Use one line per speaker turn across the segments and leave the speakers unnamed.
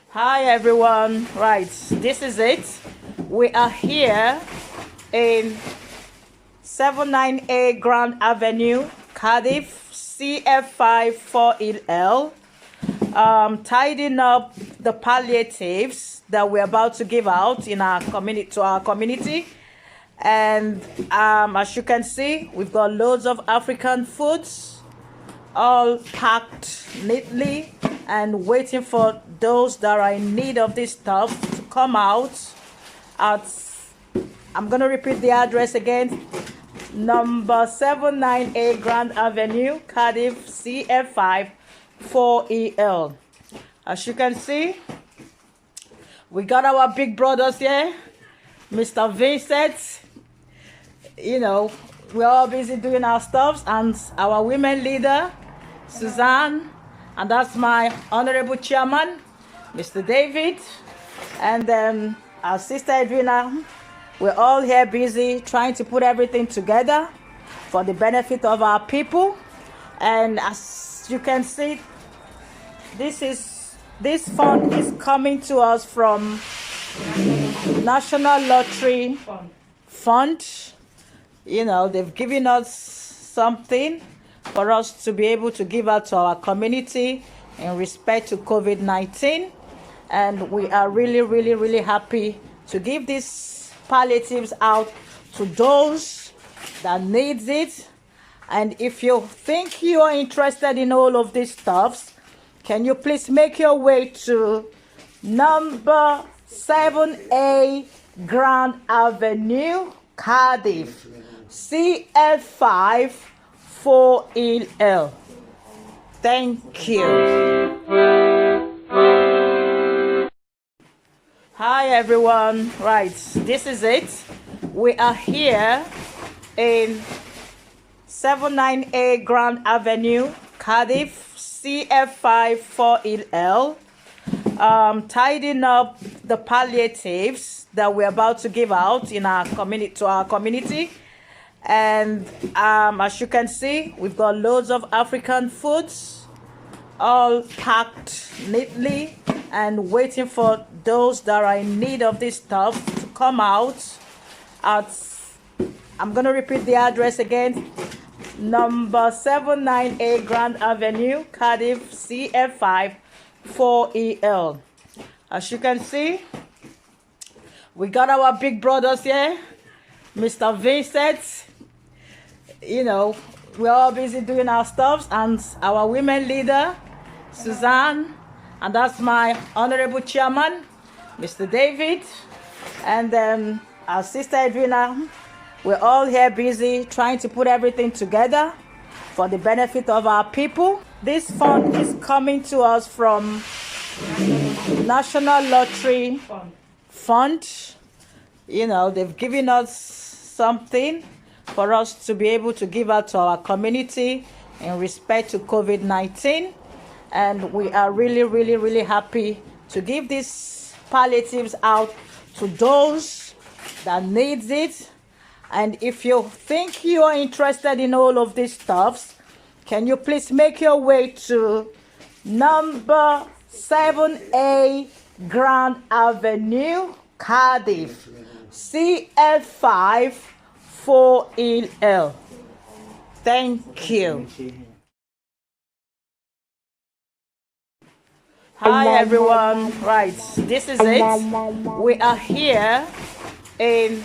Hi everyone, right, this is it. We are here in 79A Grand Avenue, Cardiff, CF5 4EL, tidying up the palliatives that we're about to give out in our community to our community. And as you can see, we've got loads of African foods all packed neatly and waiting for those that are in need of this stuff to come out at, I'm going to repeat the address again, number 79A Grand Avenue, Cardiff, CF5 4EL. As you can see, we got our big brothers here, Mr. Vincent. You know, we're all busy doing our stuff, and our women leader, Suzanne, and that's my honorable chairman, Mr. David, and then our sister Edwina. We're all here busy trying to put everything together for the benefit of our people. And as you can see, this fund is coming to us from National Lottery Fund. You know, they've given us something for us to be able to give out to our community in respect to COVID-19. And we are really happy to give these palliatives out to those that needs it. And if you think you are interested in all of these stuffs, can you please make your way to number 7A Grand Avenue, Cardiff, CF5 4EL. Thank you. Hi everyone, right, this is it. We are here in 79A Grand Avenue, Cardiff, CF5 4EL, tidying up the palliatives that we're about to give out in our community to our community. And as you can see, we've got loads of African foods all packed neatly and waiting for those that are in need of this stuff to come out at, I'm going to repeat the address again, number 79A Grand Avenue, Cardiff, CF5 4EL. As you can see, we got our big brothers here, Mr. Vincent. You know, we're all busy doing our stuff, and our women leader, Suzanne, and that's my honorable chairman, Mr. David, and then our sister Edwina. We're all here busy trying to put everything together for the benefit of our people. This fund is coming to us from National Lottery Fund. You know, they've given us something for us to be able to give out to our community in respect to COVID-19. And we are really happy to give these palliatives out to those that needs it. And if you think you are interested in all of these stuffs, can you please make your way to number 7A Grand Avenue, Cardiff, CF5 4EL. Thank you. Hi everyone, right, this is it. We are here in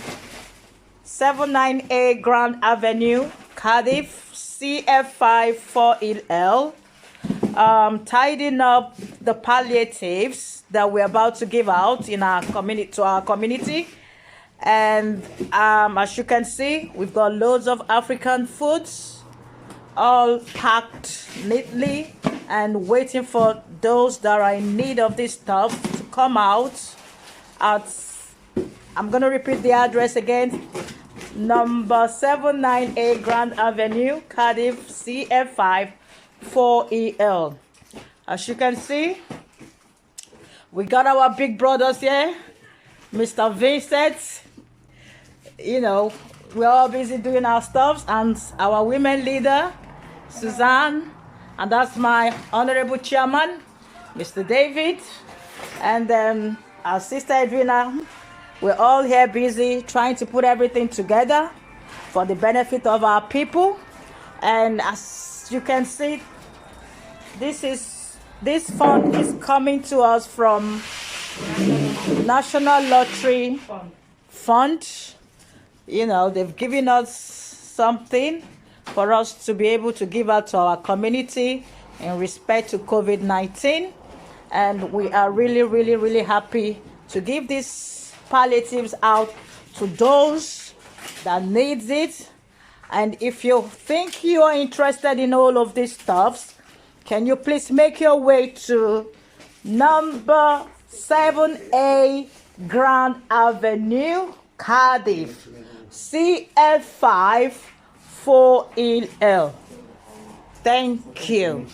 79A Grand Avenue, Cardiff, CF5 4EL, tidying up the palliatives that we're about to give out in our community to our community. And as you can see, we've got loads of African foods all packed neatly and waiting for those that are in need of this stuff to come out at, I'm going to repeat the address again, number 79A Grand Avenue, Cardiff, CF5 4EL. As you can see, we got our big brothers here, Mr. Vincent. You know, we're all busy doing our stuff, and our women leader, Suzanne, and that's my honorable chairman, Mr. David, and then our sister Edwina. We're all here busy trying to put everything together for the benefit of our people. And as you can see, this fund is coming to us from National Lottery Fund. You know, they've given us something for us to be able to give out to our community in respect to COVID-19. And we are really, really, really happy to give these palliatives out to those that needs it. And if you think you are interested in all of these stuffs, can you please make your way to number 7A Grand Avenue, Cardiff, CF5 4EL. Thank you.